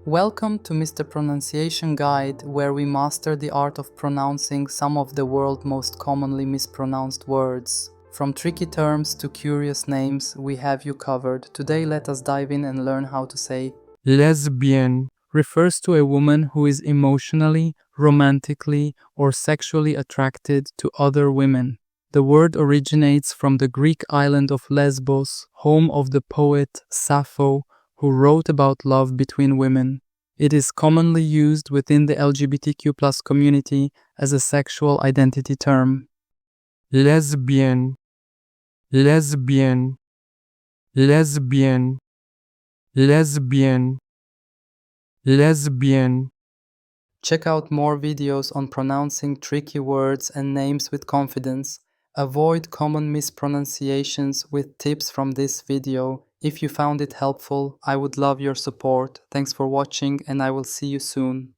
Welcome to Mr. Pronunciation Guide, where we master the art of pronouncing some of the world's most commonly mispronounced words. From tricky terms to curious names, we have you covered. Today let us dive in and learn how to say Lesbian refers to a woman who is emotionally, romantically, or sexually attracted to other women. The word originates from the Greek island of Lesbos, home of the poet Sappho, who wrote about love between women. It is commonly used within the LGBTQ+ community as a sexual identity term. Lesbian, lesbian, lesbian, lesbian, lesbian. Check out more videos on pronouncing tricky words and names with confidence. Avoid common mispronunciations with tips from this video. If you found it helpful, I would love your support. Thanks for watching and I will see you soon.